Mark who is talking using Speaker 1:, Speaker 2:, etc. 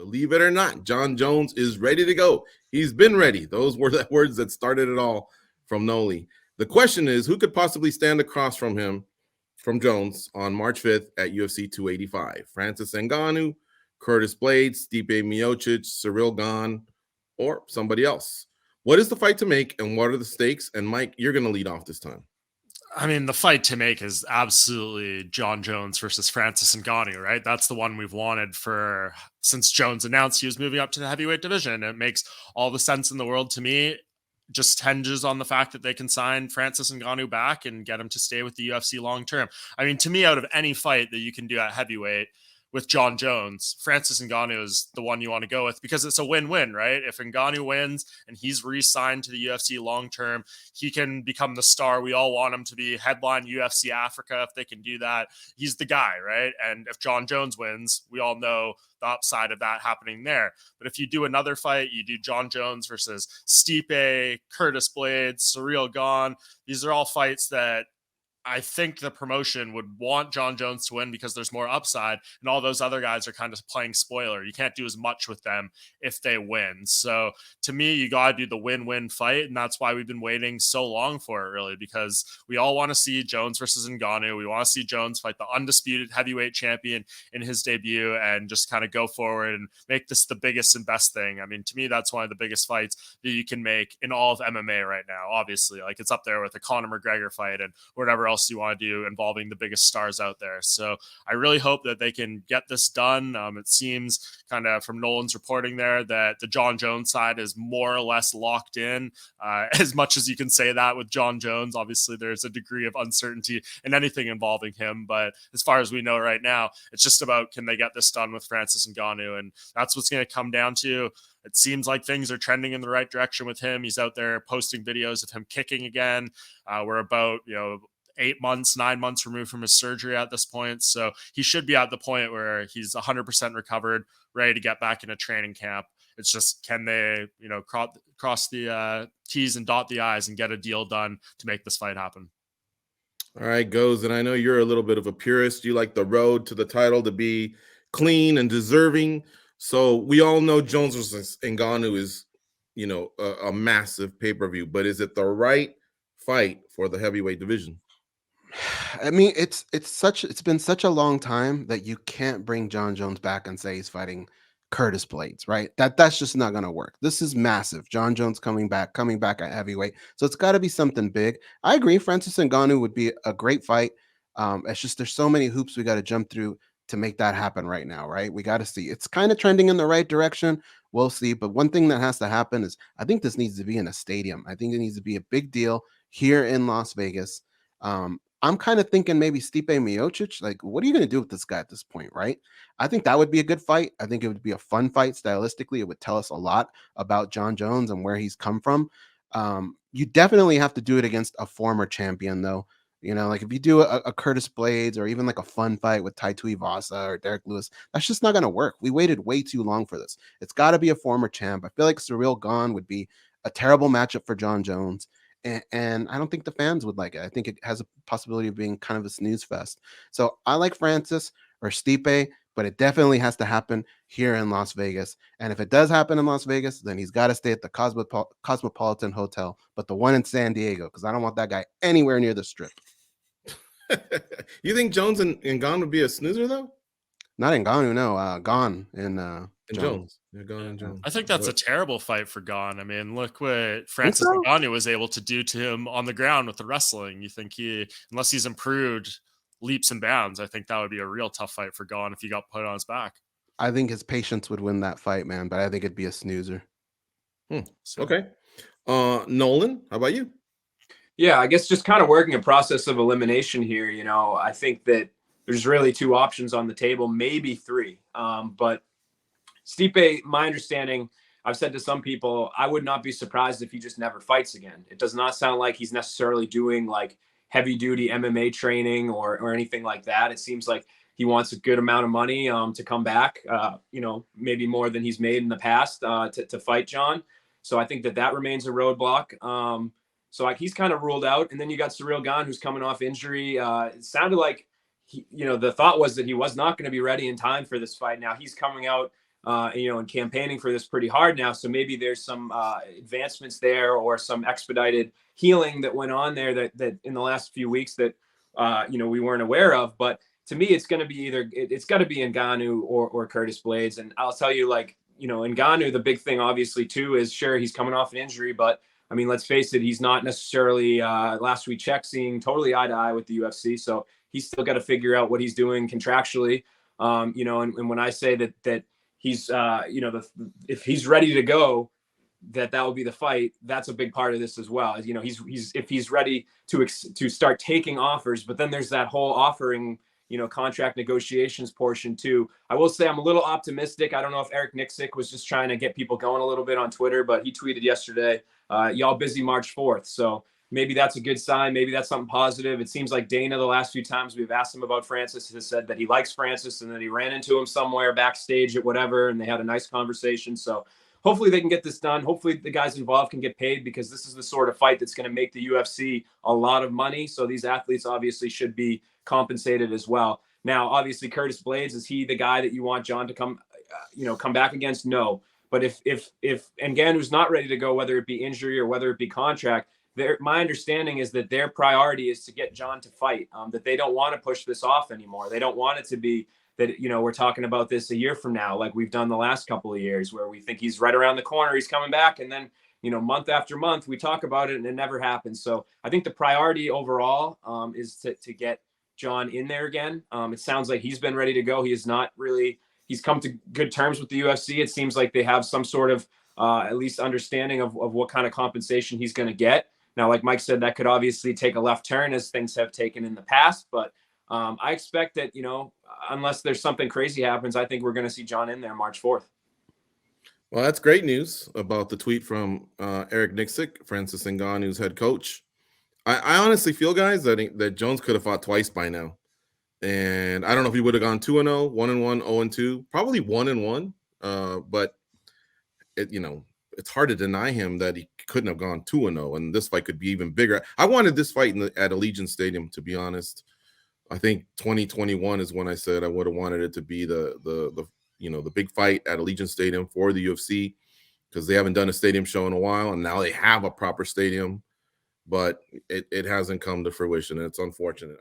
Speaker 1: Believe it or not, Jon Jones is ready to go. He's been ready. Those were the words that started it all from Noli. The question is, who could possibly stand across from him, from Jones, on March 5th at UFC 285? Francis Ngannou, Curtis Blaydes, Stipe Miocic, Ciryl Gane, or somebody else? What is the fight to make, and what are the stakes? And Mike, you're going to lead off this time.
Speaker 2: I mean, the fight to make is absolutely Jon Jones versus Francis Ngannou, right? That's the one we've wanted for since Jones announced he was moving up to the heavyweight division. It makes all the sense in the world to me. Just hinges on the fact that they can sign Francis Ngannou back and get him to stay with the UFC long term. I mean, to me, out of any fight that you can do at heavyweight with Jon Jones, Francis Ngannou is the one you want to go with because it's a win-win, right? If Ngannou wins and he's re-signed to the UFC long-term, he can become the star we all want him to be, headline UFC Africa if they can do that. He's the guy, right? And if Jon Jones wins, we all know the upside of that happening there. But if you do another fight, you do Jon Jones versus Stipe, Curtis Blaydes, Ciryl Gane. These are all fights that I think the promotion would want Jon Jones to win because there's more upside, and all those other guys are kind of playing spoiler. You can't do as much with them if they win. So to me, you got to do the win-win fight, and that's why we've been waiting so long for it, really, because we all want to see Jones versus Ngannou. We want to see Jones fight the undisputed heavyweight champion in his debut and just kind of go forward and make this the biggest and best thing. I mean, to me, that's one of the biggest fights that you can make in all of MMA right now, obviously. Like, it's up there with the Conor McGregor fight and whatever else you want to do involving the biggest stars out there. So I really hope that they can get this done. It seems kind of from Nolan's reporting there that the Jon Jones side is more or less locked in, as much as you can say that with Jon Jones. Obviously, there's a degree of uncertainty in anything involving him, but as far as we know right now, it's just about can they get this done with Francis Ngannou, and that's what's going to come down to. It seems like things are trending in the right direction with him. He's out there posting videos of him kicking again. We're about, 9 months removed from his surgery at this point. So he should be at the point where he's 100% recovered, ready to get back into training camp. It's just, can they, cross the T's and dot the I's and get a deal done to make this fight happen?
Speaker 1: All right, Goes. And I know you're a little bit of a purist. You like the road to the title to be clean and deserving. So we all know Jones versus Ngannou is, a massive pay-per-view, but is it the right fight for the heavyweight division?
Speaker 3: I mean, it's been such a long time that you can't bring Jon Jones back and say he's fighting Curtis Blaydes, right? That's just not gonna work. This is massive. Jon Jones coming back at heavyweight, so it's got to be something big. I agree. Francis Ngannou would be a great fight. It's just there's so many hoops we got to jump through to make that happen right now, right? We got to see. It's kind of trending in the right direction. We'll see. But one thing that has to happen is I think this needs to be in a stadium. I think it needs to be a big deal here in Las Vegas. I'm kind of thinking maybe Stipe Miocic. Like, what are you going to do with this guy at this point, right? I think that would be a good fight. I think it would be a fun fight stylistically. It would tell us a lot about Jon Jones and where he's come from. You definitely have to do it against a former champion, though. Like if you do a Curtis Blaydes or even like a fun fight with Tai Tuivasa or Derek Lewis, that's just not going to work. We waited way too long for this. It's got to be a former champ. I feel like Ciryl Gane would be a terrible matchup for Jon Jones. And I don't think the fans would like it. I think it has a possibility of being kind of a snooze fest. So I like Francis or Stipe, but it definitely has to happen here in Las Vegas. And if it does happen in Las Vegas, then he's got to stay at the Cosmopolitan Hotel, but the one in San Diego, because I don't want that guy anywhere near the Strip.
Speaker 1: You think Jones and Gane would be a snoozer, though?
Speaker 3: Not Ngannou, no. Gane and
Speaker 1: Jones. Yeah, Gane and Jones.
Speaker 2: I think that's a terrible fight for Gane. I mean, look what Francis Ngannou was able to do to him on the ground with the wrestling. You think unless he's improved leaps and bounds, I think that would be a real tough fight for Gane if he got put on his back.
Speaker 3: I think his patience would win that fight, man, but I think it'd be a snoozer.
Speaker 1: Okay. Nolan, how about you?
Speaker 4: Yeah, I guess just kind of working a process of elimination here. I think that there's really two options on the table, maybe three. But Stipe, my understanding, I've said to some people, I would not be surprised if he just never fights again. It does not sound like he's necessarily doing like heavy duty MMA training or anything like that. It seems like he wants a good amount of money to come back, maybe more than he's made in the past to fight Jon. So I think that remains a roadblock. So he's kind of ruled out. And then you got Ciryl Gane, who's coming off injury. It sounded like the thought was that he was not going to be ready in time for this fight. Now he's coming out and campaigning for this pretty hard now. So maybe there's some advancements there or some expedited healing that went on there that in the last few weeks that, we weren't aware of. But to me, it's going to be it's got to be Ngannou or Curtis Blaydes. And I'll tell you, Ngannou, the big thing obviously too is, sure, he's coming off an injury, but I mean, let's face it, he's not necessarily, last we checked, seeing totally eye to eye with the UFC. So he's still got to figure out what he's doing contractually. And when I say that he's, if he's ready to go, that will be the fight. That's a big part of this as well. If he's ready to start taking offers, but then there's that whole offering, contract negotiations portion too. I will say I'm a little optimistic. I don't know if Eric Nixick was just trying to get people going a little bit on Twitter, but he tweeted yesterday, y'all busy March 4th. So maybe that's a good sign. Maybe that's something positive. It seems like Dana, the last few times we've asked him about Francis, has said that he likes Francis and that he ran into him somewhere backstage at whatever, and they had a nice conversation. So hopefully they can get this done. Hopefully the guys involved can get paid, because this is the sort of fight that's going to make the UFC a lot of money. So these athletes obviously should be compensated as well. Now, obviously, Curtis Blaydes, is he the guy that you want Jon to come back against? No. But if Ngannou's not ready to go, whether it be injury or whether it be contract, my understanding is that their priority is to get Jon to fight, that they don't want to push this off anymore. They don't want it to be that, we're talking about this a year from now, like we've done the last couple of years, where we think he's right around the corner, he's coming back, and then, month after month, we talk about it and it never happens. So I think the priority overall is to get Jon in there again. It sounds like he's been ready to go. He's come to good terms with the UFC. It seems like they have some sort of at least understanding of what kind of compensation he's going to get. Now, like Mike said, that could obviously take a left turn, as things have taken in the past. But I expect that, unless there's something crazy happens, I think we're going to see Jon in there March 4th.
Speaker 1: Well, that's great news about the tweet from Eric Nixick, Francis Ngannou's head coach. I honestly feel, guys, that Jones could have fought twice by now. And I don't know if he would have gone 2-0, 1-1, 0-2, probably 1-1. But it's hard to deny him that he couldn't have gone 2-0, and this fight could be even bigger. I wanted this fight at Allegiant Stadium, to be honest. I think 2021 is when I said I would have wanted it to be the big fight at Allegiant Stadium for the UFC, because they haven't done a stadium show in a while, and now they have a proper stadium, but it hasn't come to fruition, and it's unfortunate.